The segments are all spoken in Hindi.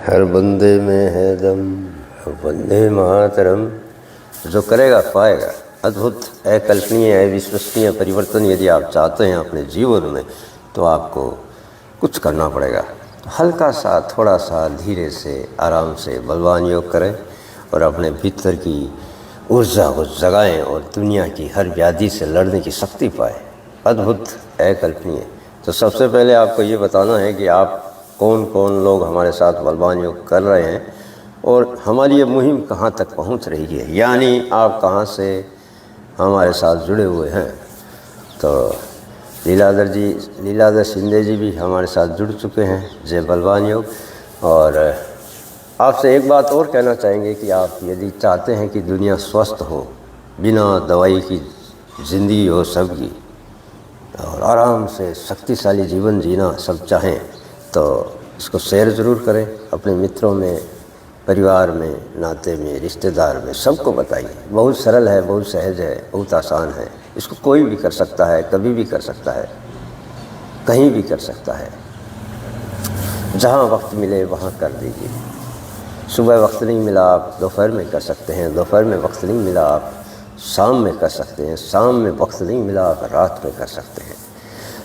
हर बंदे में है दम, वंदे मातरम। जो करेगा पाएगा। अद्भुत, अकल्पनीय, अविश्वसनीय परिवर्तन यदि आप चाहते हैं अपने जीवन में तो आपको कुछ करना पड़ेगा। हल्का सा, थोड़ा सा, धीरे से, आराम से बलवान योग करें और अपने भीतर की ऊर्जा को जगाएं और दुनिया की हर व्याधि से लड़ने की शक्ति पाएं। अद्भुत, अकल्पनीय। तो सबसे पहले आपको ये बताना है कि आप कौन कौन लोग हमारे साथ बलवान योग कर रहे हैं और हमारी ये मुहिम कहाँ तक पहुँच रही है, यानी आप कहाँ से हमारे साथ जुड़े हुए हैं। तो लीलाधर शिंदे जी भी हमारे साथ जुड़ चुके हैं जय बलवान योग। और आपसे एक बात और कहना चाहेंगे कि आप यदि चाहते हैं कि दुनिया स्वस्थ हो, बिना दवाई की ज़िंदगी हो सबकी, और आराम से शक्तिशाली जीवन जीना सब चाहें, तो इसको शेयर ज़रूर करें अपने मित्रों में, परिवार में, नाते में, रिश्तेदार में, सबको बताइए। बहुत सरल है, बहुत सहज है, बहुत आसान है। इसको कोई भी कर सकता है, कभी भी कर सकता है, कहीं भी कर सकता है। जहाँ वक्त मिले वहाँ कर दीजिए। सुबह वक्त नहीं मिला आप दोपहर में कर सकते हैं, दोपहर में वक्त नहीं मिला आप शाम में कर सकते हैं, शाम में वक्त नहीं मिला आप रात में कर सकते हैं।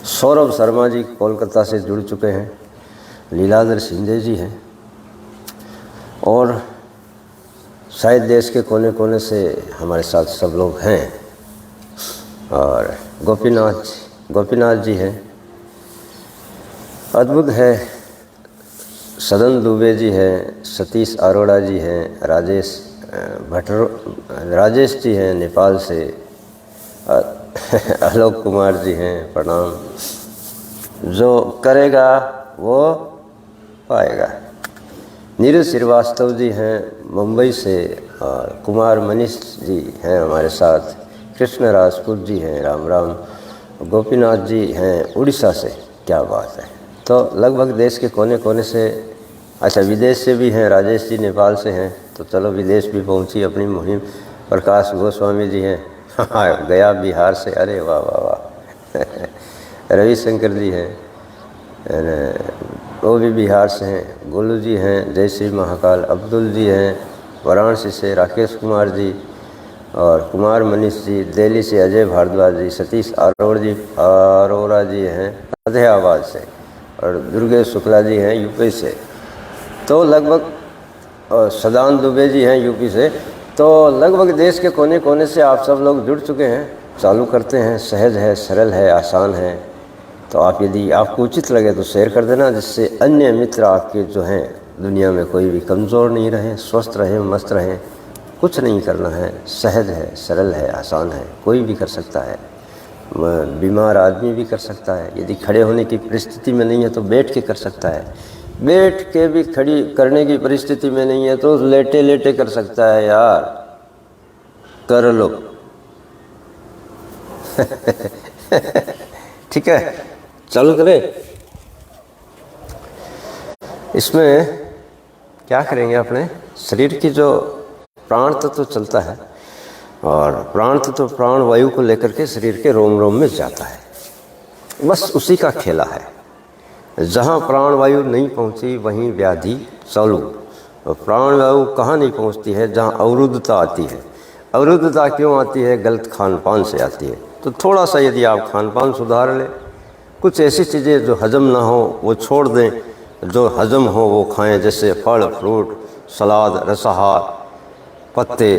सौरभ शर्मा जी कोलकाता से जुड़ चुके हैं, लीलाधर शिंदे जी हैं, और शायद देश के कोने कोने से हमारे साथ सब लोग हैं। और गोपीनाथ जी हैं, अद्भुत है। सदन दुबे जी हैं, सतीश अरोड़ा जी हैं, राजेश जी हैं नेपाल से, आलोक कुमार जी हैं, प्रणाम। जो करेगा वो पाएगा। नीरज श्रीवास्तव जी हैं मुंबई से, और कुमार मनीष जी हैं हमारे साथ, कृष्ण राजपूत जी हैं, राम राम। गोपीनाथ जी हैं उड़ीसा से, क्या बात है। तो लगभग देश के कोने कोने से, अच्छा विदेश से भी हैं, राजेश जी नेपाल से हैं, तो चलो विदेश भी पहुंची अपनी मुहिम। प्रकाश गोस्वामी जी हैं गया बिहार से, अरे वाह वाह वाह। रविशंकर जी हैं, वो भी बिहार से हैं। गोलू जी हैं, जय श्री महाकाल। अब्दुल जी हैं वाराणसी से, राकेश कुमार जी, और कुमार मनीष जी दिल्ली से, अजय भारद्वाज जी, सतीश अरोड़ा जी हैं फतेहाबाद से, और दुर्गेश शुक्ला जी हैं यूपी से। तो लगभग सदान दुबे जी हैं यूपी से। तो लगभग देश के कोने कोने से आप सब लोग जुड़ चुके हैं। चालू करते हैं। सहज है, सरल है, आसान है। तो आप यदि आपको उचित लगे तो शेयर कर देना, जिससे अन्य मित्र आपके जो हैं दुनिया में कोई भी कमज़ोर नहीं रहें, स्वस्थ रहें, मस्त रहें। कुछ नहीं करना है, सहज है, सरल है, आसान है, कोई भी कर सकता है। बीमार आदमी भी कर सकता है। यदि खड़े होने की परिस्थिति में नहीं है तो बैठ के कर सकता है। बैठ के भी खड़ी करने की परिस्थिति में नहीं है तो लेटे लेटे कर सकता है यार, कर लो ठीक है, चालू करें। इसमें क्या करेंगे, अपने शरीर की जो प्राण तत्व चलता है, और प्राण तत्व प्राण वायु को लेकर के शरीर के रोम रोम में जाता है। बस उसी का खेला है। जहाँ प्राण वायु नहीं पहुँची वहीं व्याधि चालू। और प्राण वायु कहाँ नहीं पहुँचती है, जहाँ अवरुद्धता आती है। अवरुद्धता क्यों आती है? गलत खान पान से आती है। तो थोड़ा सा यदि आप खान पान सुधार लें, कुछ ऐसी चीज़ें जो हजम ना हो वो छोड़ दें, जो हजम हो वो खाएं, जैसे फल फ्रूट, सलाद, रसाहार, पत्ते।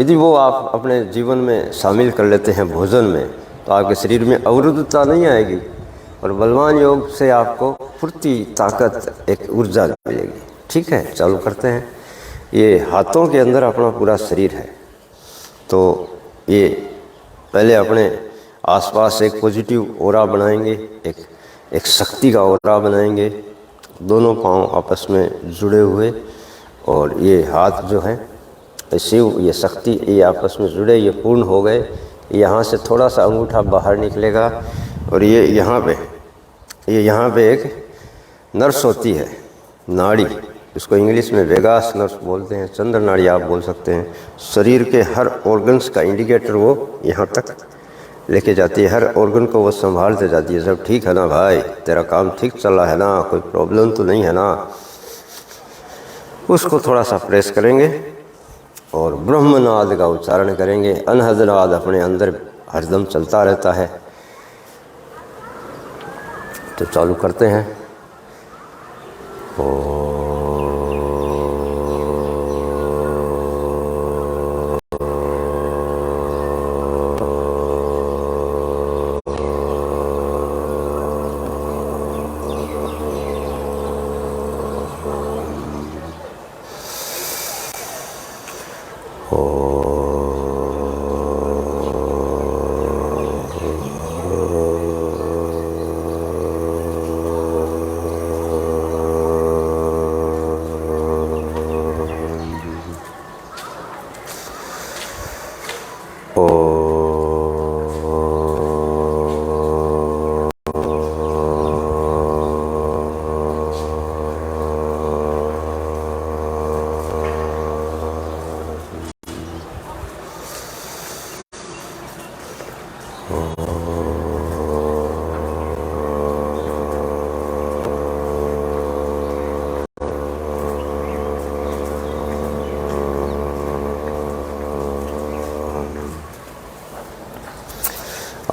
यदि वो आप अपने जीवन में शामिल कर लेते हैं भोजन में, तो आपके शरीर में अवरुद्धता नहीं आएगी, और बलवान योग से आपको फुर्ती, ताकत, एक ऊर्जा मिलेगी। ठीक है, चालू करते हैं। ये हाथों के अंदर अपना पूरा शरीर है, तो ये पहले अपने आसपास एक पॉजिटिव ऑरा बनाएंगे, एक शक्ति का ऑरा बनाएंगे। दोनों पांव आपस में जुड़े हुए, और ये हाथ जो है शिव, ये शक्ति, ये आपस में जुड़े, ये पूर्ण हो गए। यहाँ से थोड़ा सा अंगूठा बाहर निकलेगा, और ये यहाँ पे एक नर्स होती है, नाड़ी, इसको इंग्लिश में वेगास नर्स बोलते हैं, चंद्र नाड़ी आप बोल सकते हैं। शरीर के हर ऑर्गन्स का इंडिकेटर वो यहाँ तक लेके जाती है, हर ऑर्गन को वो संभालते जाती है। सब ठीक है ना भाई, तेरा काम ठीक चल रहा है ना, कोई प्रॉब्लम तो नहीं है ना। उसको थोड़ा सा प्रेस करेंगे और ब्रह्मनाद का उच्चारण करेंगे। अनहद नाद अपने अंदर हरदम चलता रहता है। तो चालू करते हैं।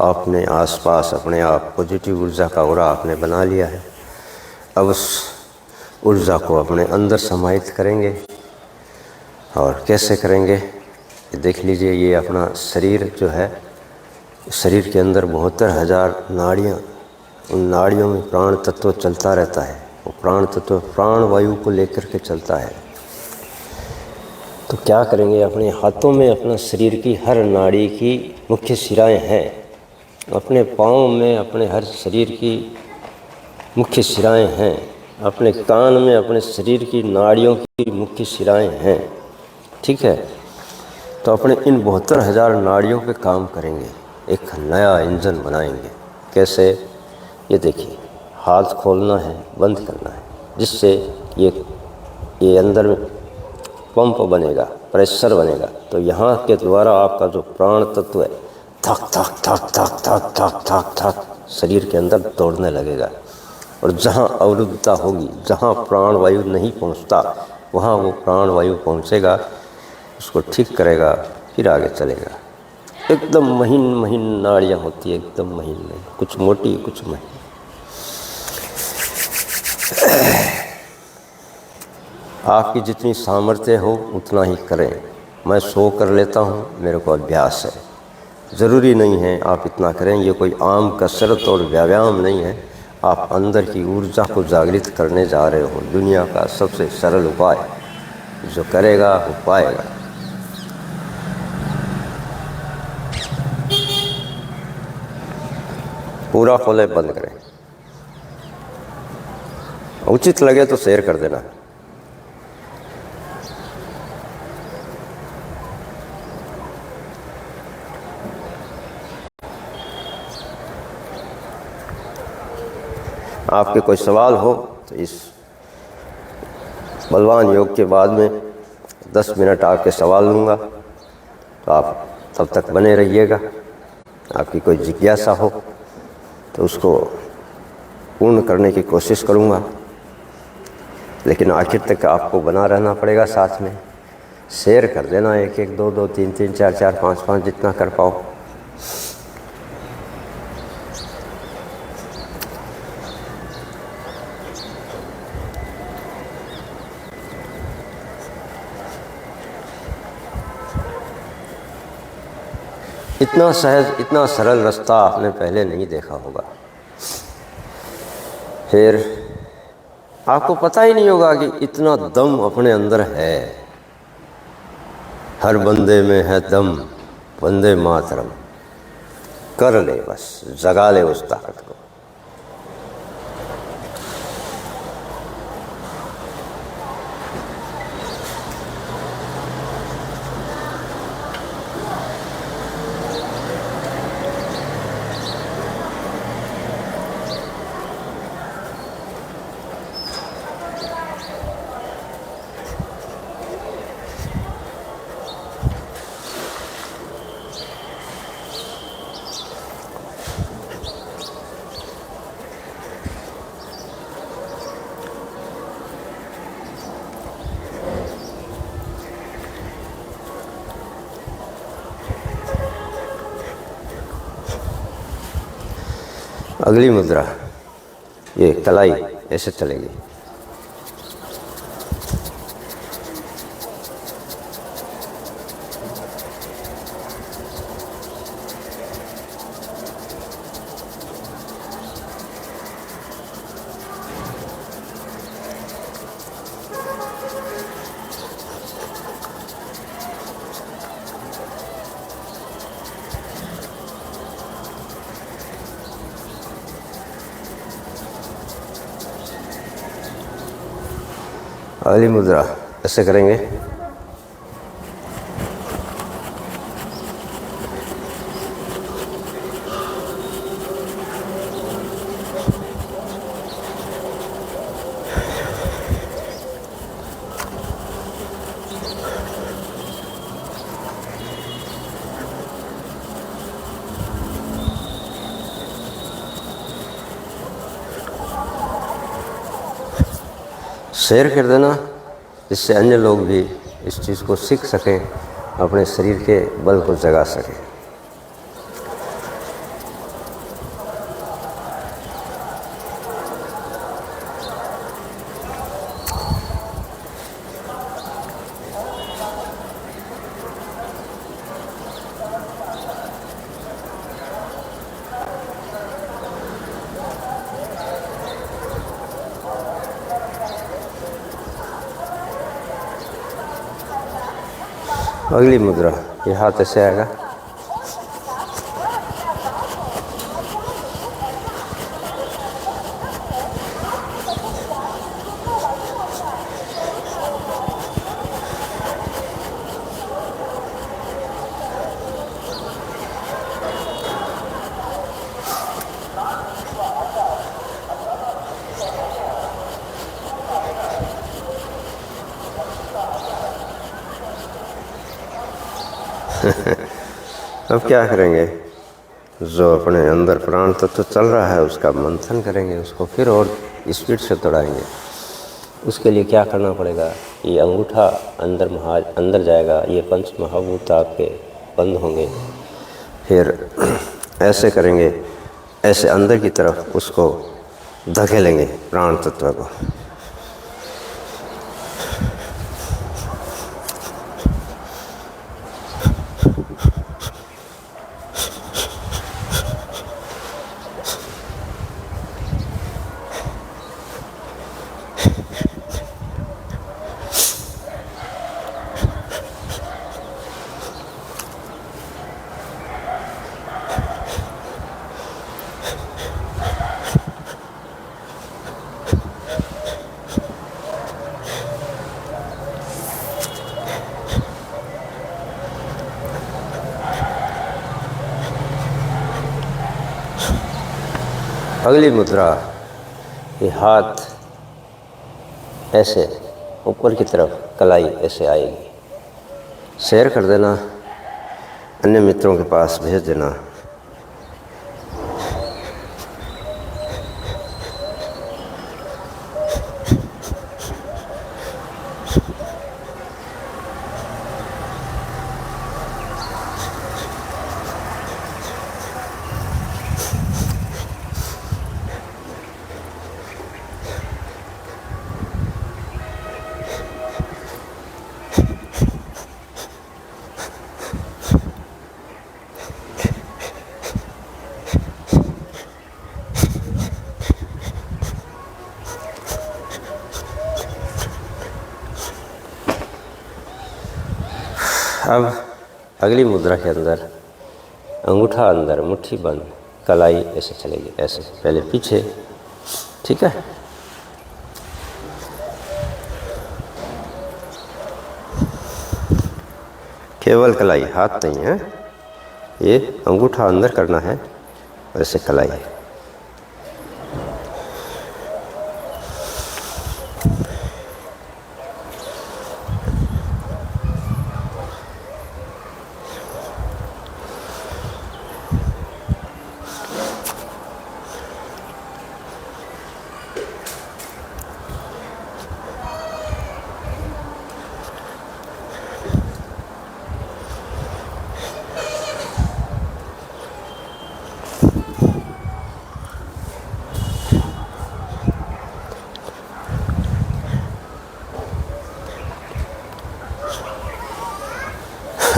आपने आसपास अपने आप पॉजिटिव ऊर्जा का ऑरा आपने बना लिया है। अब उस ऊर्जा को अपने अंदर समाहित करेंगे। और कैसे करेंगे ये देख लीजिए। ये अपना शरीर जो है, शरीर के अंदर 72,000 नाड़ियाँ, उन नाड़ियों में प्राण तत्व चलता रहता है। वो प्राण तत्व प्राण वायु को लेकर के चलता है। तो क्या करेंगे, अपने हाथों में अपना शरीर की हर नाड़ी की मुख्य शिराएँ हैं। अपने पाँव में अपने हर शरीर की मुख्य शिराएँ हैं। अपने कान में अपने शरीर की नाड़ियों की मुख्य शिराएँ हैं। ठीक है। तो अपने इन 72,000 नाड़ियों पे काम करेंगे, एक नया इंजन बनाएंगे। कैसे, ये देखिए। हाथ खोलना है, बंद करना है, जिससे ये अंदर में पंप बनेगा, प्रेशर बनेगा। तो यहाँ के द्वारा आपका जो प्राण तत्व है थक थक थक थक थक थक थक थक शरीर के अंदर दौड़ने लगेगा। और जहाँ अवरुद्धता होगी, जहाँ प्राण वायु नहीं पहुँचता, वहाँ वो प्राण वायु पहुँचेगा, उसको ठीक करेगा, फिर आगे चलेगा। एकदम महीन महीन नाड़ियाँ होती है, एकदम महीन नहीं, कुछ मोटी कुछ महीन। आपकी जितनी सामर्थ्य हो उतना ही करें। मैं 100 कर लेता हूँ, मेरे को अभ्यास है। ज़रूरी नहीं है आप इतना करें। ये कोई आम कसरत और व्यायाम नहीं है। आप अंदर की ऊर्जा को जागृत करने जा रहे हो। दुनिया का सबसे सरल उपाय, जो करेगा वो पाएगा। पूरा खोले, बंद करें। उचित लगे तो शेयर कर देना। आपके कोई सवाल हो तो इस बलवान योग के बाद में 10 मिनट आपके सवाल लूँगा, तो आप तब तक बने रहिएगा। आपकी कोई जिज्ञासा हो तो उसको पूर्ण करने की कोशिश करूँगा, लेकिन आखिर तक आपको बना रहना पड़ेगा। साथ में शेयर कर देना, 1-1, 2-2, 3-3, 4-4, 5-5 जितना कर पाओ। इतना सहज, इतना सरल रास्ता आपने पहले नहीं देखा होगा। फिर आपको पता ही नहीं होगा कि इतना दम अपने अंदर है। हर बंदे में है दम, वंदे मातरम। कर ले, बस जगा ले उस ताकत को। अगली मुद्रा, ये कलाई ऐसे चलेगी। अगली मुद्रा ऐसे करेंगे। शेयर कर देना, जिससे अन्य लोग भी इस चीज़ को सीख सकें, अपने शरीर के बल को जगा सकें। अगली मुद्रा, ये हाथ ऐसे आएगा। अब क्या करेंगे, जो अपने अंदर प्राण तत्व चल रहा है उसका मंथन करेंगे, उसको फिर और स्पीड से दौड़ाएंगे। उसके लिए क्या करना पड़ेगा, ये अंगूठा अंदर जाएगा, ये पंच महाभूत आपके बंद होंगे। फिर ऐसे करेंगे, ऐसे अंदर की तरफ उसको धकेलेंगे प्राण तत्व को। अगली मुद्रा, ये हाथ ऐसे ऊपर की तरफ, कलाई ऐसे आएगी। शेयर कर देना, अन्य मित्रों के पास भेज देना। अब अगली मुद्रा के अंदर अंगूठा अंदर, मुट्ठी बंद, कलाई ऐसे चलेगी, ऐसे पहले पीछे, ठीक है। केवल कलाई, हाथ नहीं है, ये अंगूठा अंदर करना है, ऐसे कलाई।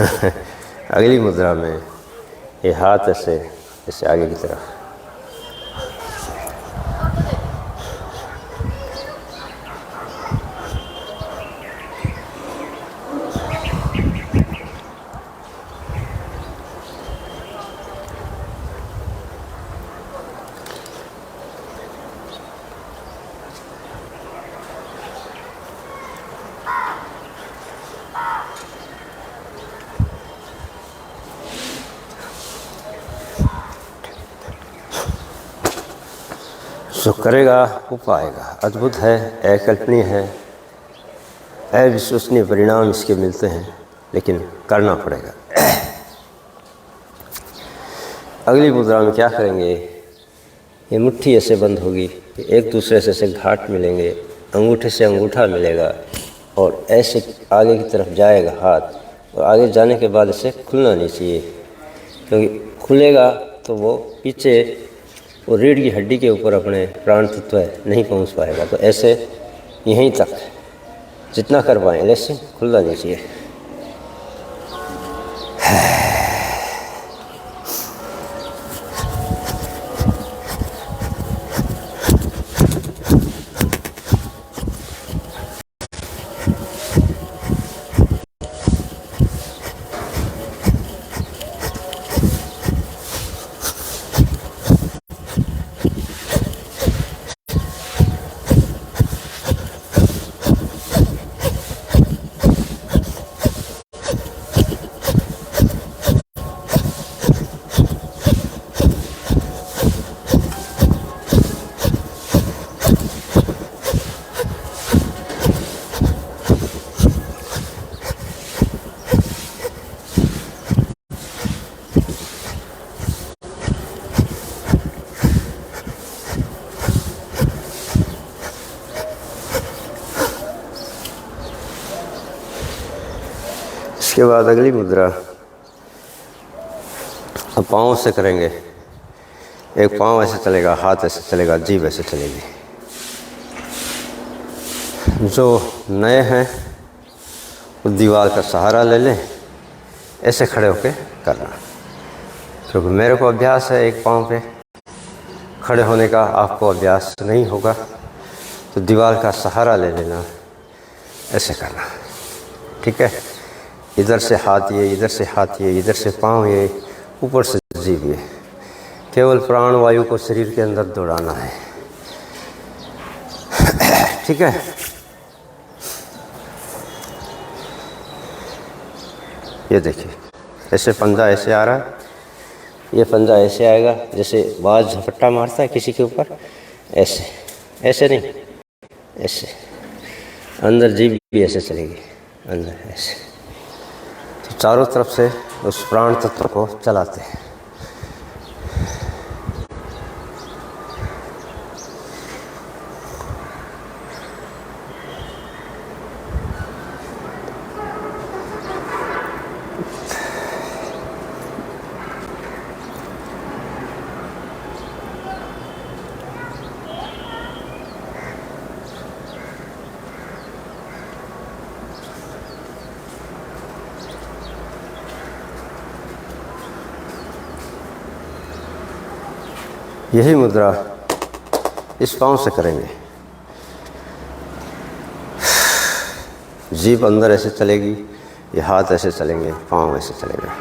अगली मुद्रा में ये हाथ ऐसे ऐसे आगे की तरफ, जो करेगा वो पाएगा। अद्भुत है, अकल्पनीय है, अविश्वसनीय परिणाम इसके मिलते हैं, लेकिन करना पड़ेगा। अगली मुद्रा में क्या करेंगे, ये मुट्ठी ऐसे बंद होगी, एक दूसरे से ऐसे घाट मिलेंगे, अंगूठे से अंगूठा मिलेगा और ऐसे आगे की तरफ जाएगा हाथ, और आगे जाने के बाद इसे खुलना नहीं चाहिए, क्योंकि खुलेगा तो वो पीछे वो रीढ़ की हड्डी के ऊपर अपने प्राण तत्व नहीं पहुंच पाएगा। तो ऐसे यहीं तक जितना कर पाएँ, ऐसे खुलना नहीं चाहिए। इसके बाद अगली मुद्रा अब पाँव से करेंगे। एक पाँव ऐसे चलेगा, हाथ ऐसे चलेगा, जीभ ऐसे चलेगी। जो नए हैं वो दीवार का सहारा ले लें, ऐसे खड़े होके करना, क्योंकि मेरे को अभ्यास है एक पाँव पे खड़े होने का, आपको अभ्यास नहीं होगा, तो दीवार का सहारा ले लेना, ऐसे करना। ठीक है, इधर से हाथ ये, इधर से हाथ ये, इधर से पाँव ये, ऊपर से जीभ ये। केवल प्राण वायु को शरीर के अंदर दौड़ाना है। ठीक है, ये देखिए, ऐसे पंजा ऐसे आ रहा है, ये पंजा ऐसे आएगा जैसे बाज झपट्टा मारता है किसी के ऊपर, ऐसे ऐसे नहीं, ऐसे अंदर जीभ भी ऐसे चलेगी, अंदर ऐसे। तो चारों तरफ से उस प्राण तत्व को चलाते हैं। यही मुद्रा इस पाँव से करेंगे। जीभ अंदर ऐसे चलेगी, ये हाथ ऐसे चलेंगे, पाँव ऐसे चलेगा।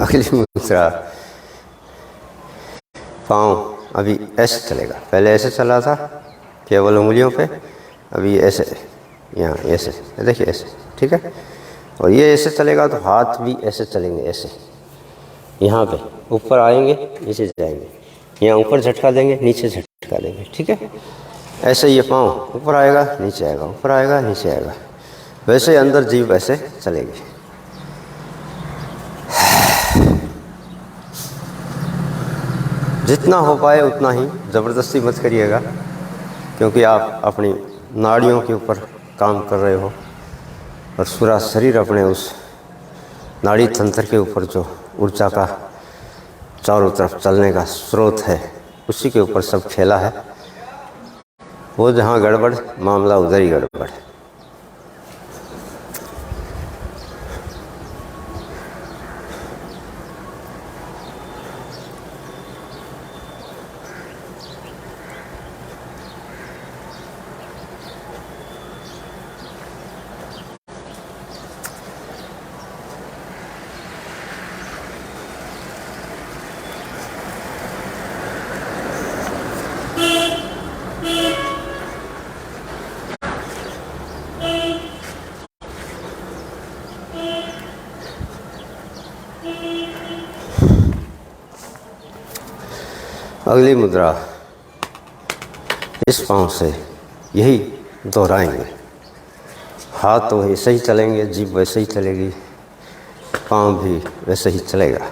अगली मुद्रा, पाँव अभी ऐसे चलेगा, पहले ऐसे चला था केवल उंगलियों पे, अभी ऐसे, यहाँ ऐसे, देखिए ऐसे। ठीक है, और ये ऐसे चलेगा तो हाथ भी ऐसे चलेंगे, ऐसे यहाँ पे ऊपर आएंगे, नीचे जाएंगे, यहाँ ऊपर झटका देंगे, नीचे झटका देंगे। ठीक है, ऐसे ये पाँव ऊपर आएगा, नीचे आएगा, ऊपर आएगा, नीचे आएगा, वैसे अंदर जीव वैसे चलेगी। जितना हो पाए उतना ही, ज़बरदस्ती मत करिएगा, क्योंकि आप अपनी नाड़ियों के ऊपर काम कर रहे हो और पूरा शरीर अपने उस नाड़ी तंत्र के ऊपर जो ऊर्जा का चारों तरफ चलने का स्रोत है, उसी के ऊपर सब खेला है। वो जहाँ गड़बड़, मामला उधर ही गड़बड़ है। अगली मुद्रा, इस पाँव से यही दोहराएंगे। हाथ तो वैसे ही चलेंगे, जीभ वैसे ही चलेगी, पाँव भी वैसे ही चलेगा।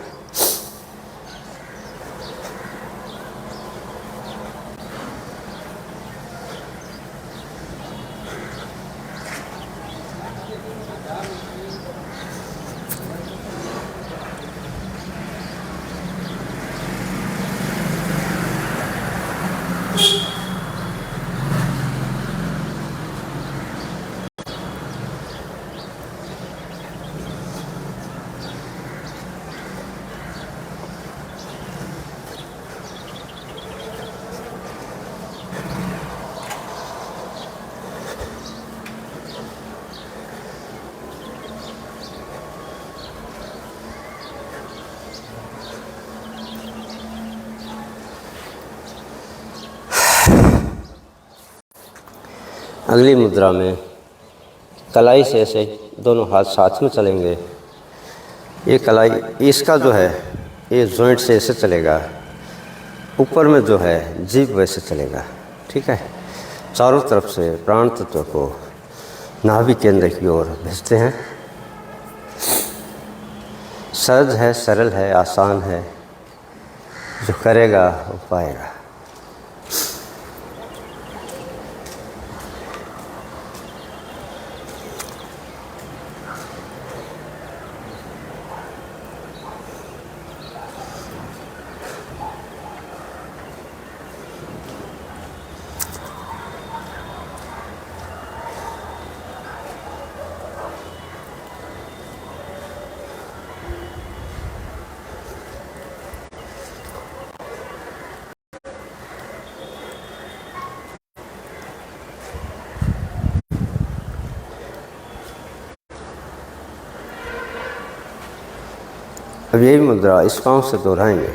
अगली मुद्रा में कलाई से ऐसे दोनों हाथ साथ में चलेंगे। ये कलाई, इसका जो है ये जॉइंट से ऐसे चलेगा, ऊपर में जो है जीभ वैसे चलेगा। ठीक है, चारों तरफ से प्राण तत्व को नाभि केंद्र की ओर भेजते हैं। सहज है, सरल है, आसान है, जो करेगा वो पाएगा। अब यही मुद्रा इस पाँव से दोहराएंगे।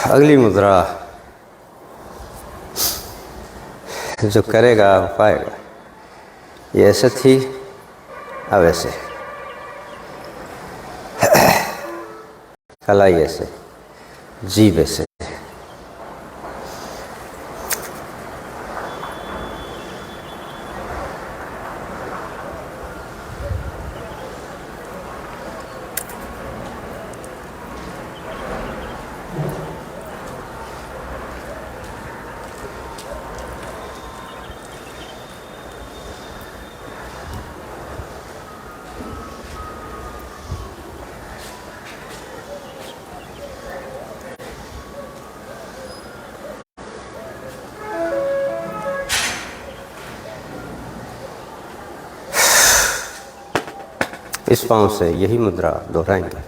अगली मुद्रा, जो करेगा वो पाएगा। ये ऐसे थी, अब ऐसे। कलाई ऐसे, जीभ ऐसे। इस पाँव से यही मुद्रा दोहराएंगे।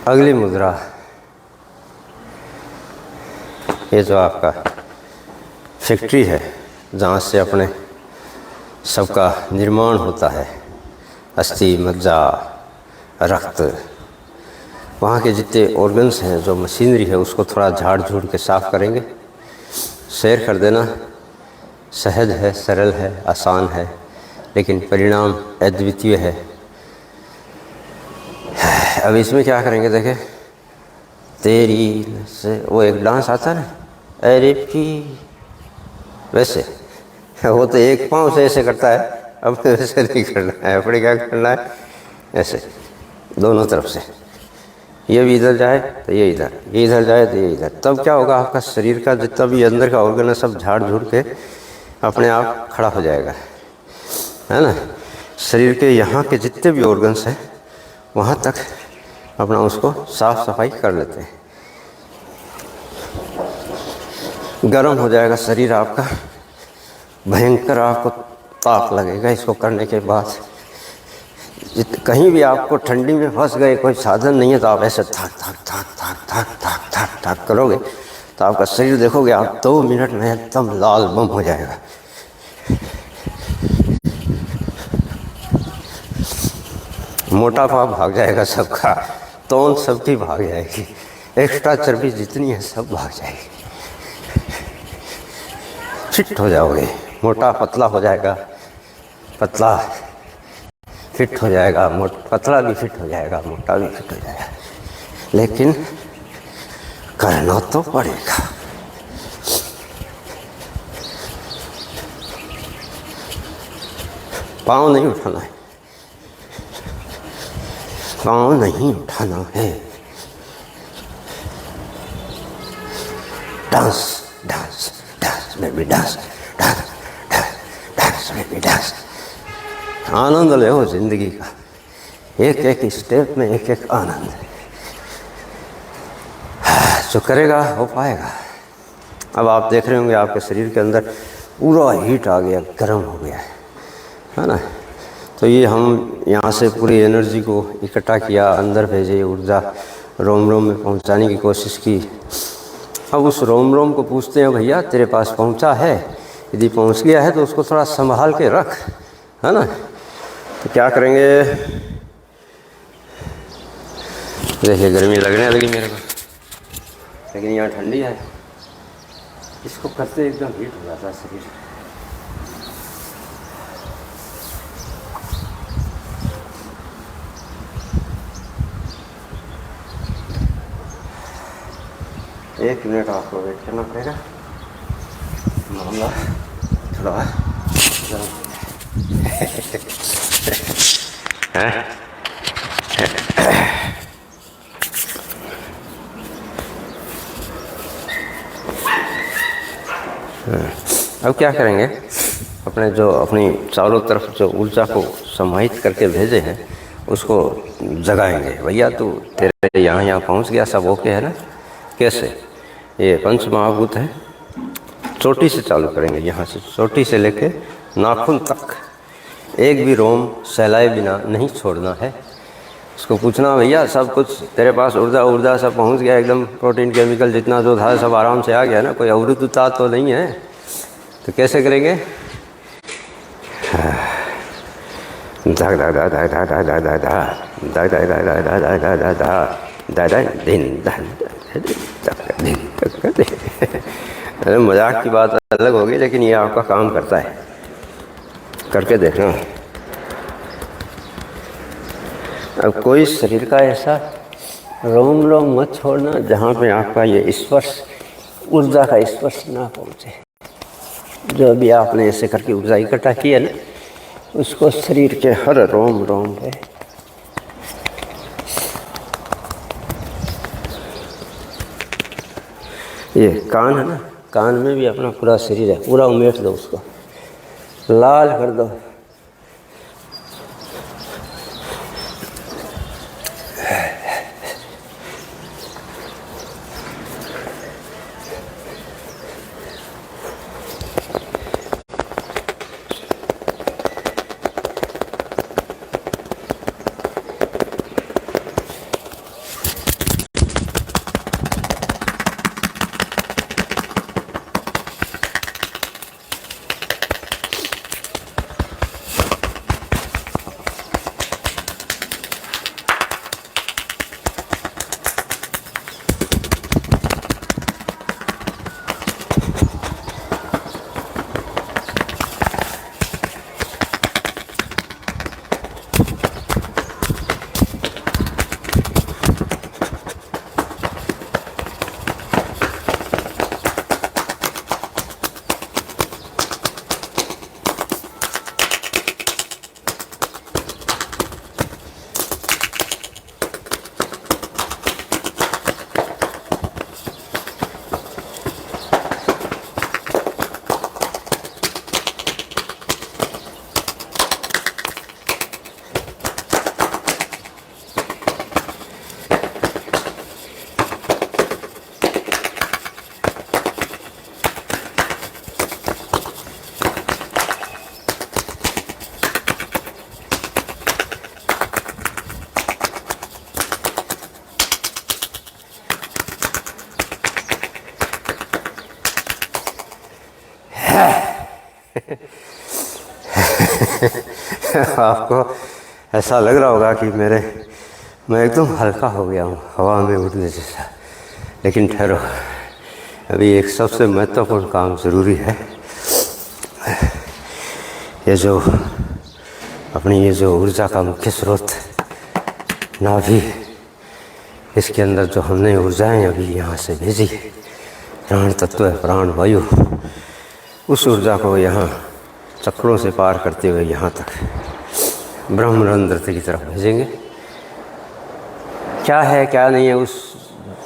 अगली मुद्रा, ये जो आपका फैक्ट्री है जहाँ से अपने सबका निर्माण होता है, अस्थि, मज्जा, रक्त, वहाँ के जितने ऑर्गन्स हैं, जो मशीनरी है, उसको थोड़ा झाड़ झूड़ के साफ करेंगे। सैर कर देना सहज है, सरल है, आसान है, लेकिन परिणाम अद्वितीय है। अब इसमें क्या करेंगे, देखें, तेरी से वो एक डांस आता है ना, अरे पी, वैसे वो तो एक पाँव से ऐसे करता है, अब वैसे नहीं करना है, अपने क्या करना है, ऐसे दोनों तरफ से, ये भी इधर जाए तो ये इधर, ये इधर जाए तो ये इधर। तब क्या होगा, आपका शरीर का जितना भी अंदर का ऑर्गन है सब झाड़ झूड़ के अपने आप खड़ा हो जाएगा, है ना। शरीर के यहाँ के जितने भी ऑर्गन्स हैं वहाँ तक अपना उसको साफ सफाई कर लेते हैं। गर्म हो जाएगा शरीर आपका, भयंकर आपको ताप लगेगा इसको करने के बाद। कहीं भी आपको ठंडी में फंस गए, कोई साधन नहीं है, तो आप ऐसे थक थक थक थक थक थक थक थक करोगे तो आपका शरीर देखोगे आप 2 मिनट में एकदम लाल बम हो जाएगा। मोटापा भाग जाएगा सबका, तौन सबकी भाग जाएगी, एक्स्ट्रा चर्बी जितनी है सब भाग जाएगी, फिट हो जाओगे। मोटा पतला हो जाएगा, पतला फिट हो जाएगा, पतला भी फिट हो जाएगा, मोटा भी फिट हो जाएगा, लेकिन करना तो पड़ेगा। पाँव नहीं उठाना है, पाँव नहीं उठाना है। Dance dance dance baby dance, dance dance dance baby dance. आनंद ले हो जिंदगी का, एक एक स्टेप में एक एक आनंद। जो करेगा हो पाएगा। अब आप देख रहे होंगे आपके शरीर के अंदर पूरा हीट आ गया, गर्म हो गया है ना। तो ये हम यहाँ से पूरी एनर्जी को इकट्ठा किया, अंदर भेजे, ऊर्जा रोम रोम में पहुँचाने की कोशिश की। अब उस रोम रोम को पूछते हैं, भैया तेरे पास पहुँचा है? यदि पहुँच गया है तो उसको थोड़ा संभाल के रख, है ना। तो क्या करेंगे, देखिए गर्मी लगने लगी मेरे को, लेकिन यहाँ ठंडी है, इसको करते एकदम हीट हो जाता है शरीर। एक मिनट आपको वेट करना पड़ेगा, मामला थोड़ा गर्म है। अब क्या करेंगे, अपने जो अपनी चारों तरफ जो ऊर्जा को समाहित करके भेजे हैं उसको जगाएंगे। भैया तू तेरे यहाँ पहुँच गया, सब ओके है ना। कैसे, ये पंच महाभूत है, चोटी से चालू करेंगे, यहाँ से चोटी से लेके नाखून तक एक भी रोम सहलाए बिना नहीं छोड़ना है। उसको पूछना, भैया सब कुछ तेरे पास ऊर्जा सब पहुँच गया, एकदम प्रोटीन केमिकल जितना जो था सब आराम से आ गया ना, कोई अवरुद्धता तो नहीं है। तो कैसे करेंगे, दा दा दा दा दा दा दा दा दा दा दा दा दा दा दा दा दा दा दिन अरे मजाक की बात अलग होगी, लेकिन ये आपका काम करता है, करके देखना। अब कोई शरीर का ऐसा रोम रोम मत छोड़ना जहाँ पे आपका ये स्पर्श, ऊर्जा का स्पर्श ना पहुँचे। जो अभी आपने ऐसे करके ऊर्जा इकट्ठा की है ना, उसको शरीर के हर रोम रोम पे ये कान है ना, कान में भी अपना पूरा शरीर है, पूरा उमेट दो, उसको लाल कर दो। आपको ऐसा लग रहा होगा कि मैं एकदम हल्का हो गया हूँ, हवा में उड़ने जैसा। लेकिन ठहरो, अभी एक सबसे महत्वपूर्ण काम ज़रूरी है। ये जो अपनी ये जो ऊर्जा का मुख्य स्रोत नाभि, इसके अंदर जो हमने ऊर्जाएं अभी यहाँ से भेजी, प्राण तत्व है, प्राण वायु, उस ऊर्जा को यहाँ चक्रों से पार करते हुए यहाँ तक ब्रह्मरंध्र की तरफ भेजेंगे। क्या है क्या नहीं है उस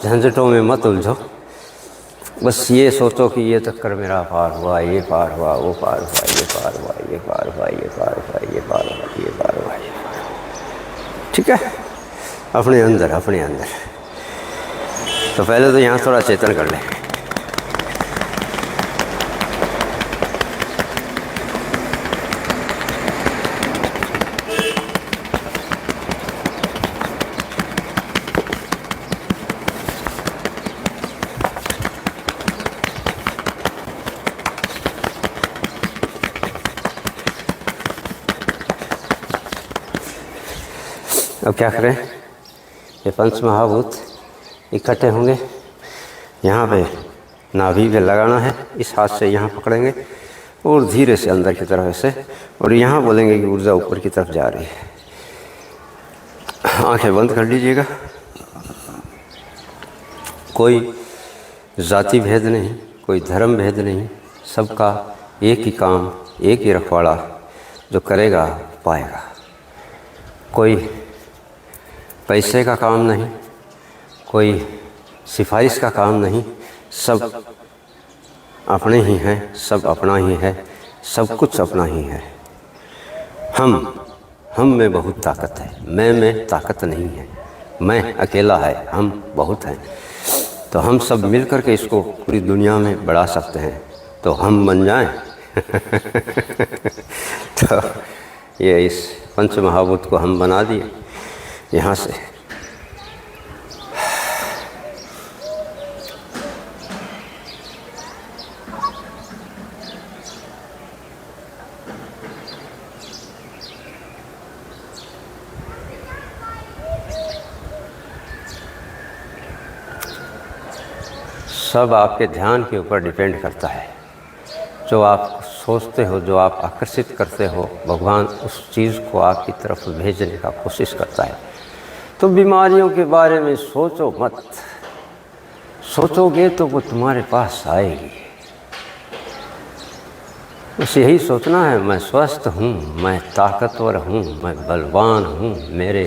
झंझटों में मत उलझो, बस ये सोचो कि ये चक्कर मेरा पार हुआ, ये पार हुआ, वो पार हुआ, ये पार हुआ, ये पार हुआ, ये पार हुआ, ये पार हुआ, ये पार हुआ, ये पार। ठीक है, अपने अंदर, अपने अंदर। तो पहले तो यहाँ थोड़ा चेतन कर लें। अब क्या करें, ये पंच महाभूत इकट्ठे होंगे, यहाँ पे नाभि पे लगाना है, इस हाथ से यहाँ पकड़ेंगे और धीरे से अंदर की तरफ ऐसे, और यहाँ बोलेंगे कि ऊर्जा ऊपर की तरफ जा रही है। आंखें बंद कर लीजिएगा। कोई जाति भेद नहीं, कोई धर्म भेद नहीं, सबका एक ही काम, एक ही रखवाड़ा, जो करेगा पाएगा। कोई पैसे का काम नहीं, कोई सिफारिश का काम नहीं, सब अपने ही हैं, सब अपना ही है, सब कुछ अपना ही है। हम में बहुत ताकत है, मैं में ताकत नहीं है। मैं अकेला है, हम बहुत हैं। तो हम सब मिल कर के इसको पूरी दुनिया में बढ़ा सकते हैं। तो हम बन जाएं। तो ये इस पंच महाभूत को हम बना दिए यहाँ से। सब आपके ध्यान के ऊपर डिपेंड करता है। जो आप सोचते हो, जो आप आकर्षित करते हो, भगवान उस चीज़ को आपकी तरफ भेजने का कोशिश करता है। तो बीमारियों के बारे में सोचो मत, सोचोगे तो वो तुम्हारे पास आएगी। बस यही सोचना है, मैं स्वस्थ हूँ, मैं ताकतवर हूँ, मैं बलवान हूँ, मेरे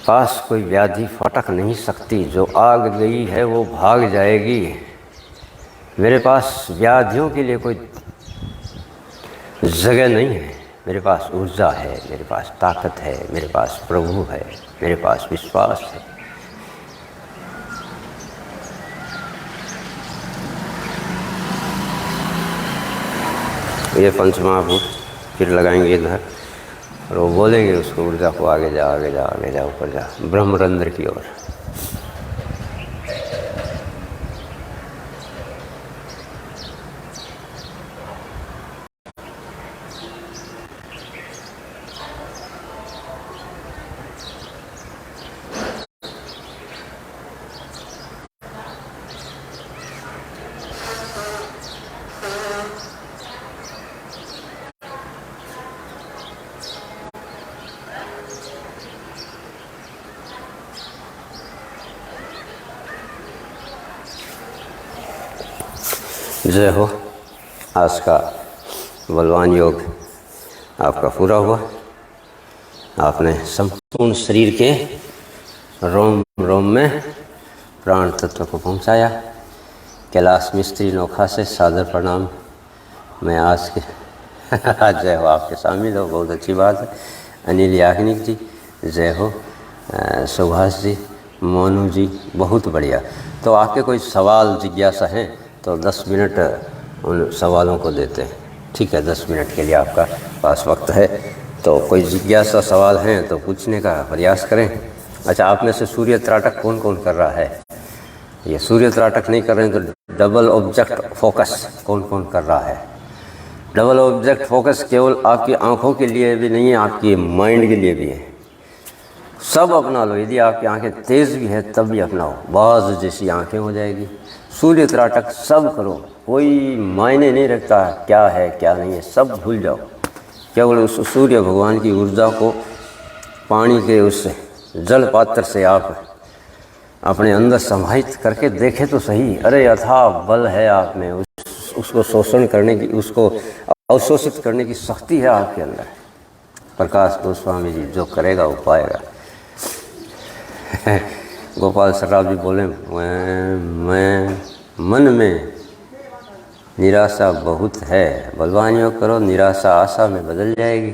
पास कोई व्याधि फटक नहीं सकती, जो आग गई है वो भाग जाएगी, मेरे पास व्याधियों के लिए कोई जगह नहीं है, मेरे पास ऊर्जा है, मेरे पास ताकत है, मेरे पास प्रभु है, मेरे पास विश्वास है। ये पंचमहाभूत फिर लगाएंगे इधर और वो बोलेंगे उसको, ऊर्जा को आगे जा, आगे जा, आगे जा, ऊपर जा, ब्रह्मरंध्र की ओर। जय हो। आज का बलवान योग आपका पूरा हुआ। आपने संपूर्ण शरीर के रोम रोम में प्राण तत्व को पहुंचाया। कैलाश मिस्त्री नोखा से सादर प्रणाम। मैं आज के जय हो, आपके शामिल हो, बहुत अच्छी बात है। अनिल याग्निक जी जय हो, सुभाष जी, मोनू जी, बहुत बढ़िया। तो आपके कोई सवाल जिज्ञासा हैं तो 10 मिनट उन सवालों को देते हैं, ठीक है? 10 मिनट के लिए आपका पास वक्त है, तो कोई जिज्ञासा सवाल हैं तो पूछने का प्रयास करें। अच्छा, आप में से सूर्य त्राटक कौन कौन कर रहा है? ये सूर्य त्राटक नहीं कर रहे हैं तो डबल ऑब्जेक्ट फोकस कौन कौन कर रहा है? डबल ऑब्जेक्ट फोकस केवल आपकी आँखों के लिए भी नहीं है, आपकी माइंड के लिए भी है। सब अपना लो। यदि आपकी आंखें तेज़ भी है तब भी अपनाओ, बाज जैसी आंखें हो जाएगी। सूर्य त्राटक सब करो, कोई मायने नहीं रखता क्या है क्या नहीं है, सब भूल जाओ। केवल उस सूर्य भगवान की ऊर्जा को पानी के उस जल पात्र से आप अपने अंदर समाहित करके देखें तो सही। अरे अथाह बल है आप में, उसको शोषण करने की, उसको अवशोषित करने की शक्ति है आपके अंदर। प्रकाश गोस्वामी जी जो करेगा वो पाएगा। गोपाल शर्मा जी बोले, मैं मन में निराशा बहुत है, बलवान योग करो, निराशा आशा में बदल जाएगी।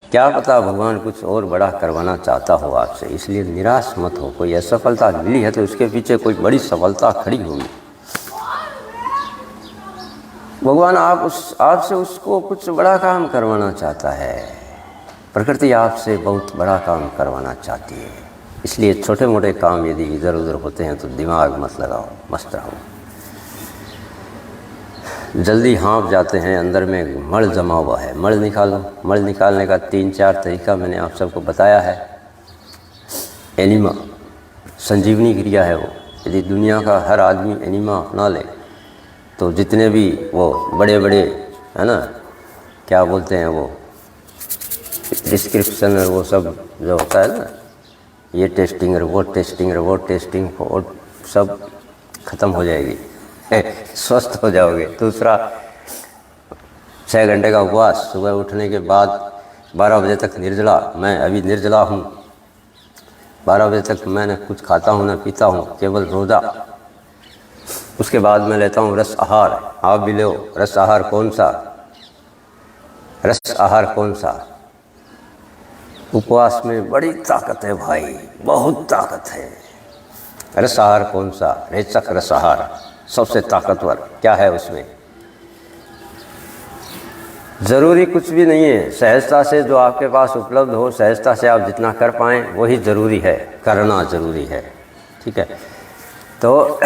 क्या पता भगवान कुछ और बड़ा करवाना चाहता हो आपसे, इसलिए निराश मत हो। कोई असफलता मिली है तो उसके पीछे कोई बड़ी सफलता खड़ी होगी। भगवान आपसे उसको कुछ बड़ा काम करवाना चाहता है। प्रकृति आपसे बहुत बड़ा काम करवाना चाहती है, इसलिए छोटे मोटे काम यदि इधर उधर होते हैं तो दिमाग मत लगाओ, मस्त रहो। जल्दी हाँफ जाते हैं, अंदर में मल जमा हुआ है, मल निकालो। मल निकालने का 3-4 तरीका मैंने आप सबको बताया है। एनिमा संजीवनी क्रिया है वो। यदि दुनिया का हर आदमी एनिमा अपना ले तो जितने भी वो बड़े बड़े है ना, क्या बोलते हैं वो, डिस्क्रिप्शन और वो सब जो होता है ना, ये टेस्टिंग और वो टेस्टिंग और वो टेस्टिंग, और सब खत्म हो जाएगी, स्वस्थ हो जाओगे। दूसरा, 6 घंटे का उपवास, सुबह उठने के बाद 12 बजे तक निर्जला। मैं अभी निर्जला हूँ, 12 बजे तक मैं न कुछ खाता हूँ न पीता हूँ, केवल रोज़ा। उसके बाद मैं लेता हूँ रस आहार। आप भी लो। रस आहार कौन सा? रस आहार कौन सा? उपवास में बड़ी ताकत है भाई, बहुत ताकत है। रस आहार कौन सा? रेचक रस आहार सबसे ताकतवर। क्या है उसमें? ज़रूरी कुछ भी नहीं है, सहजता से जो आपके पास उपलब्ध हो, सहजता से आप जितना कर पाएँ वही ज़रूरी है, करना ज़रूरी है, ठीक है? तो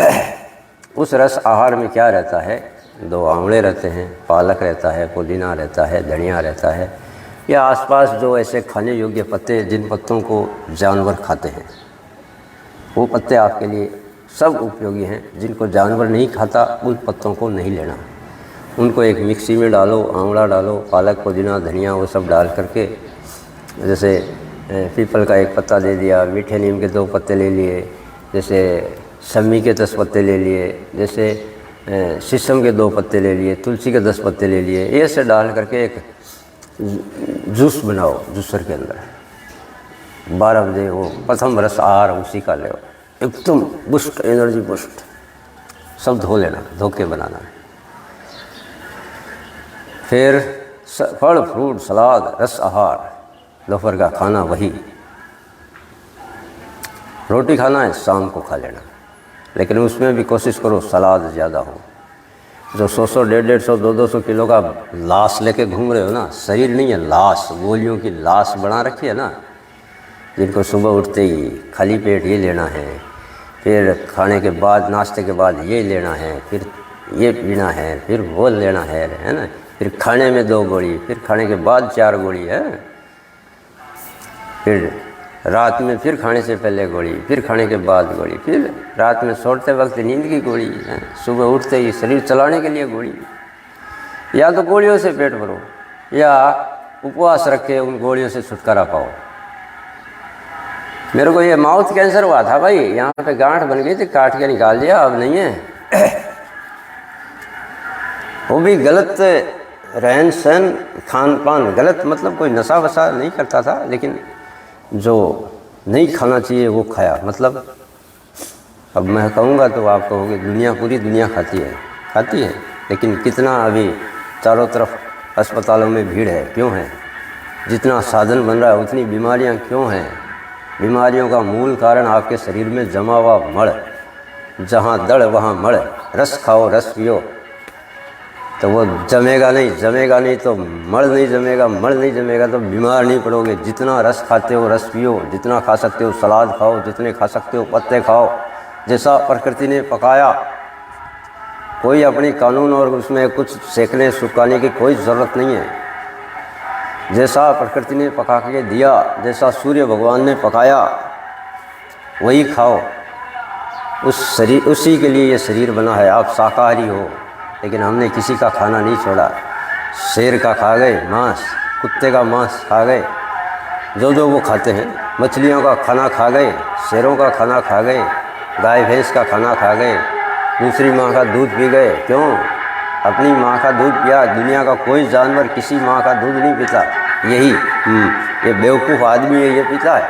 उस रस आहार में क्या रहता है? 2 आंवले रहते हैं, पालक रहता है, पुदीना रहता है, धनिया रहता है, या आसपास जो ऐसे खाने योग्य पत्ते, जिन पत्तों को जानवर खाते हैं, वो पत्ते आपके लिए सब उपयोगी हैं। जिनको जानवर नहीं खाता उन पत्तों को नहीं लेना। उनको एक मिक्सी में डालो, आंवला डालो, पालक, पुदीना, धनिया वो सब डाल करके, जैसे पीपल का एक पत्ता दे दिया, मीठे नीम के 2 पत्ते ले लिए, जैसे शमी के 10 पत्ते ले लिए, जैसे शीशम के 2 पत्ते ले लिए, तुलसी के 10 पत्ते ले लिए, ये से डाल करके एक जूस बनाओ जूसर के अंदर 12 बजे, वो प्रथम रस आहार उसी का ले, एकदम बुस्ट, एनर्जी बुस्ट, सब धो लेना, धो के बनाना है। फिर फल फ्रूट सलाद रस आहार, दोपहर का खाना वही, रोटी खाना है शाम को खा लेना, लेकिन उसमें भी कोशिश करो सलाद ज़्यादा हो। जो 100-100, 150-150, 200-200 किलो का लाश लेके घूम रहे हो ना, शरीर नहीं है, लाश, गोलियों की लाश बना रखी है ना, जिनको सुबह उठते ही खाली पेट ये लेना है, फिर खाने के बाद, नाश्ते के बाद ये लेना है, फिर ये पीना है, फिर वो लेना है ना, फिर खाने में 2 गोली, फिर खाने के बाद 4 गोली है, फिर रात में फिर खाने से पहले गोली, फिर खाने के बाद गोली, फिर रात में सोते वक्त नींद की गोली है, सुबह उठते ही शरीर चलाने के लिए गोली। या तो गोलियों से पेट भरो या उपवास रखे उन गोलियों से छुटकारा पाओ। मेरे को ये माउथ कैंसर हुआ था भाई, यहाँ पे गांठ बन गई थी, काट के निकाल दिया, अब नहीं है। वो भी गलत रहन सहन, खान पान गलत, मतलब कोई नशा वशा नहीं करता था, लेकिन जो नहीं खाना चाहिए वो खाया। मतलब अब मैं कहूँगा तो आप कहोगे दुनिया, पूरी दुनिया खाती है, लेकिन कितना अभी चारों तरफ अस्पतालों में भीड़ है, क्यों है? जितना साधन बन रहा है उतनी बीमारियां क्यों हैं? बीमारियों का मूल कारण आपके शरीर में जमा हुआ मड़, जहाँ दड़ वहाँ मड़। रस खाओ, रस पियो तो वो जमेगा नहीं तो मड़ नहीं जमेगा, मड़ नहीं जमेगा तो बीमार नहीं पड़ोगे। जितना रस खाते हो रस पियो, जितना खा सकते हो सलाद खाओ, जितने खा सकते हो पत्ते खाओ, जैसा प्रकृति ने पकाया। कोई अपनी कानून और उसमें कुछ सेकने सुखाने की कोई ज़रूरत नहीं है। जैसा प्रकृति ने पका के दिया, जैसा सूर्य भगवान ने पकाया वही खाओ। उसी के लिए ये शरीर बना है। आप शाकाहारी हो, लेकिन हमने किसी का खाना नहीं छोड़ा। शेर का खा गए मांस, कुत्ते का मांस खा गए, जो वो खाते हैं। मछलियों का खाना खा गए, शेरों का खाना खा गए, गाय भैंस का खाना खा गए, दूसरी माँ का दूध पी गए। क्यों? अपनी माँ का दूध पिया। दुनिया का कोई जानवर किसी माँ का दूध नहीं पीता। यही ये बेवकूफ़ आदमी है, ये पीता है।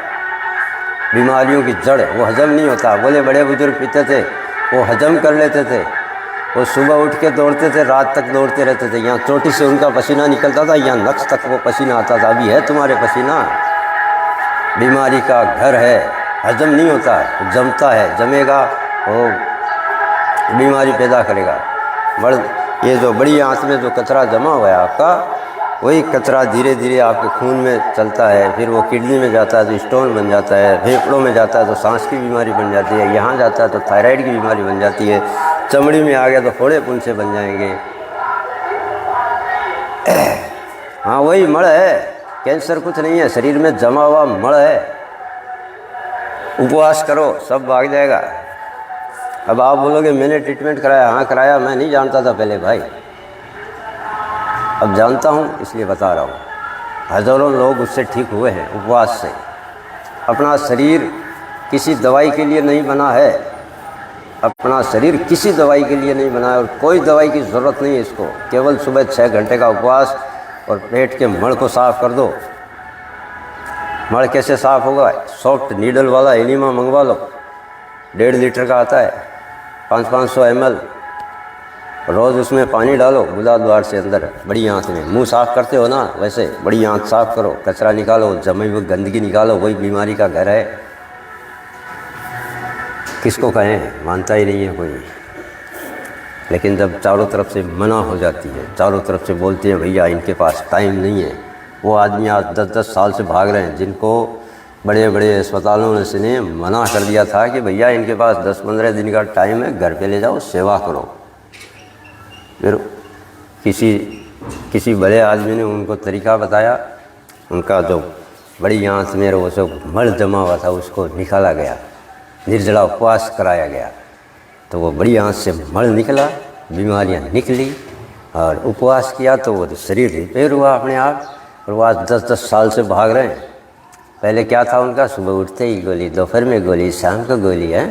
बीमारियों की जड़, वो हजम नहीं होता। बोले बड़े बुजुर्ग पीते थे, वो हजम कर लेते थे। वो सुबह उठ के दौड़ते थे, रात तक दौड़ते रहते थे। यहाँ चोटी से उनका पसीना निकलता था, यहाँ नक्श तक वो पसीना आता था। अभी है तुम्हारे पसीना। बीमारी का घर है, हजम नहीं होता, जमता है, जमेगा वो बीमारी पैदा करेगा। ये जो बड़ी आंत में जो कचरा जमा हुआ है आपका, वही कचरा धीरे धीरे आपके खून में चलता है, फिर वो किडनी में जाता है तो स्टोन बन जाता है, फेफड़ों में जाता है तो सांस की बीमारी बन जाती है, यहाँ जाता है तो थायराइड की बीमारी बन जाती है, चमड़ी में आ गया तो फोड़े पुंसे बन जाएंगे। हाँ, वही मड़ है। कैंसर कुछ नहीं है, शरीर में जमा हुआ मड़ है। उपवास करो, सब भाग जाएगा। अब आप बोलोगे मैंने ट्रीटमेंट कराया। हाँ कराया, मैं नहीं जानता था पहले भाई, अब जानता हूँ इसलिए बता रहा हूँ। हज़ारों लोग उससे ठीक हुए हैं उपवास से। अपना शरीर किसी दवाई के लिए नहीं बना है, अपना शरीर किसी दवाई के लिए नहीं बना है, और कोई दवाई की ज़रूरत नहीं है इसको। केवल सुबह 6 घंटे का उपवास और पेट के मड़ को साफ़ कर दो। मड़ कैसे साफ़ होगा? सॉफ्ट नीडल वाला एनिमा मंगवा लो, 1.5 लीटर का आता है, 500-500 ml। रोज़ उसमें पानी डालो गुदा द्वार से अंदर, बड़ी आंत में। मुंह साफ़ करते हो ना, वैसे बड़ी आंत साफ़ करो, कचरा निकालो, जमी हुई गंदगी निकालो। वही बीमारी का घर है। किसको कहें? मानता ही नहीं है कोई। लेकिन जब चारों तरफ से मना हो जाती है, चारों तरफ से बोलते हैं भैया इनके पास टाइम नहीं है। वो आदमी आज 10-10 साल से भाग रहे हैं, जिनको बड़े बड़े अस्पतालों ने मना कर दिया था कि भैया इनके पास 10-15 दिन का टाइम है, घर पे ले जाओ, सेवा करो। फिर किसी बड़े आदमी ने उनको तरीका बताया। उनका जो बड़ी आंत में वो सब मड़ जमा हुआ था उसको निकाला गया, निर्जला उपवास कराया गया, तो वो बड़ी आंत से मड़ निकला, बीमारियां निकली। और उपवास किया तो वो शरीर रिपेयर हुआ अपने आप। और वो आज 10-10 साल से भाग रहे हैं। पहले क्या था उनका, सुबह उठते ही गोली, दोपहर में गोली, शाम को गोली है।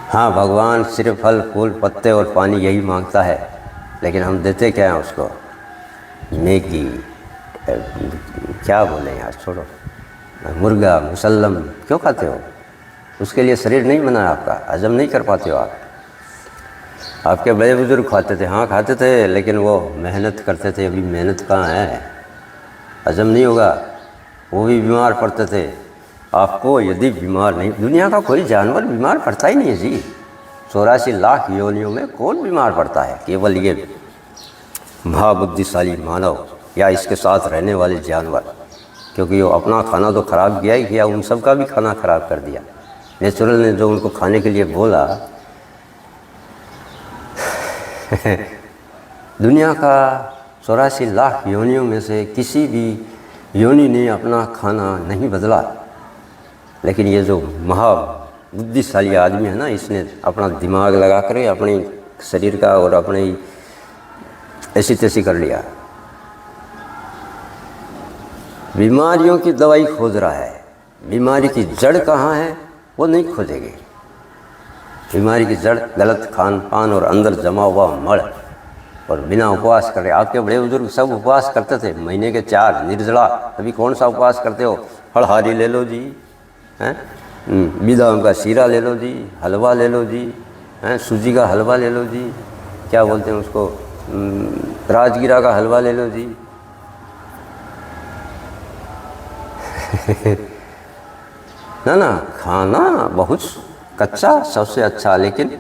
हाँ, भगवान सिर्फ फल फूल पत्ते और पानी यही मांगता है, लेकिन हम देते क्या हैं उसको? मैगी, क्या बोलें यार, छोड़ो, मुर्गा, मुसल्लम क्यों खाते हो? उसके लिए शरीर नहीं बना है आपका, हजम नहीं कर पाते हो आप। आपके बड़े बुजुर्ग खाते थे, हाँ खाते थे, लेकिन वो मेहनत करते थे। अभी मेहनत कहाँ है, हजम नहीं होगा, वो भी बीमार पड़ते थे। आपको यदि बीमार नहीं, दुनिया का कोई जानवर बीमार पड़ता ही नहीं है जी। 84 लाख योनियों में कौन बीमार पड़ता है? केवल ये महाबुद्धिशाली मानव या इसके साथ रहने वाले जानवर, क्योंकि वो अपना खाना तो खराब किया ही किया, उन सब का भी खाना खराब कर दिया। नेचुरल ने जो उनको खाने के लिए बोला, दुनिया का 84 लाख योनियों में से किसी भी योनि ने अपना खाना नहीं बदला, लेकिन ये जो महाबुद्धिशाली आदमी है ना, इसने अपना दिमाग लगा कर अपने शरीर का और अपने ऐसी तैसी कर लिया। बीमारियों की दवाई खोज रहा है, बीमारी की जड़ कहाँ है वो नहीं खोजेंगे। बीमारी की जड़ गलत खान पान और अंदर जमा हुआ मड़, और बिना उपवास करे। आपके बड़े बुजुर्ग सब उपवास करते थे, महीने के 4 निर्जला। अभी कौन सा उपवास करते हो? फलहारी ले लो जी, हैं, बादाम का शीरा ले लो जी, हलवा ले लो जी, हैं, सूजी का हलवा ले लो जी, क्या बोलते हैं उसको, राजगिरा का हलवा ले लो जी। ना, खाना बहुत कच्चा सबसे अच्छा, लेकिन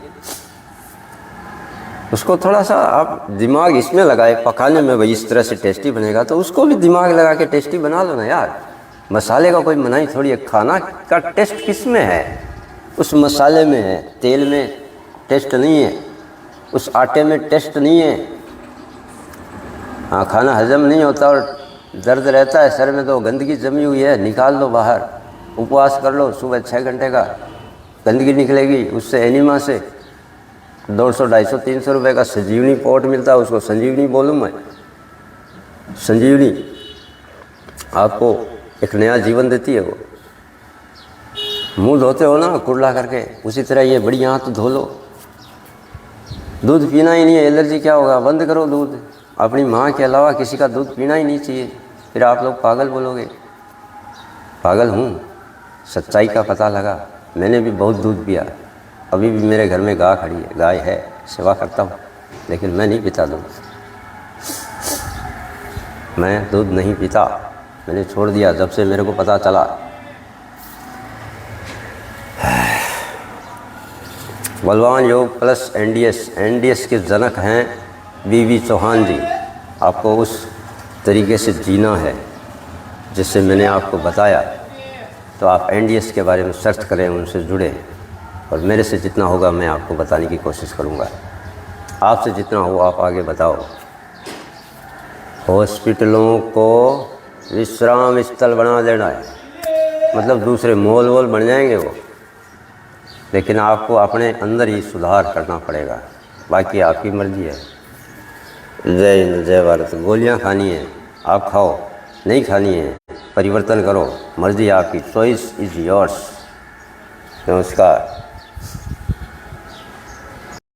उसको थोड़ा सा आप दिमाग इसमें लगाए पकाने में, भाई इस तरह से टेस्टी बनेगा, तो उसको भी दिमाग लगा के टेस्टी बना लो ना यार। मसाले का कोई मनाही थोड़ी है। खाना का टेस्ट किस में है? उस मसाले में है, तेल में टेस्ट नहीं है, उस आटे में टेस्ट नहीं है। हाँ, खाना हजम नहीं होता और दर्द रहता है सर में, तो गंदगी जमी हुई है, निकाल लो बाहर। उपवास कर लो, सुबह 6 घंटे का गंदगी निकलेगी, उससे एनिमा से 200, 250, 300 रुपये का संजीवनी पॉट मिलता है, उसको संजीवनी बोलूँ मैं। संजीवनी आपको एक नया जीवन देती है। वो मुंह धोते हो ना कुर्ला करके, उसी तरह ये बड़ी हाथ धो लो। दूध पीना ही नहीं है, एलर्जी क्या होगा? बंद करो दूध। अपनी माँ के अलावा किसी का दूध पीना ही नहीं चाहिए। फिर आप लोग पागल बोलोगे। पागल हूँ, सच्चाई का पता लगा। मैंने भी बहुत दूध पिया, अभी भी मेरे घर में गाय है, सेवा करता हूँ, लेकिन मैं नहीं पीता दूध। मैं दूध नहीं पीता, मैंने छोड़ दिया जब से मेरे को पता चला। बलवान योग प्लस एनडीएस के जनक हैं बीवी चौहान जी। आपको उस तरीके से जीना है जिससे मैंने आपको बताया, तो आप एनडीएस के बारे में सर्च करें, उनसे जुड़ें, और मेरे से जितना होगा मैं आपको बताने की कोशिश करूँगा। आपसे जितना हो आप आगे बताओ। हॉस्पिटलों को विश्राम स्थल बना देना है, मतलब दूसरे मॉल वॉल बन जाएंगे वो, लेकिन आपको अपने अंदर ही सुधार करना पड़ेगा। बाकी आपकी मर्जी है। जय हिंद, जय भारत। गोलियां खानी है आप खाओ, नहीं खानी है परिवर्तन करो, मर्जी आपकी, चॉइस इज़ योर्स। नमस्कार।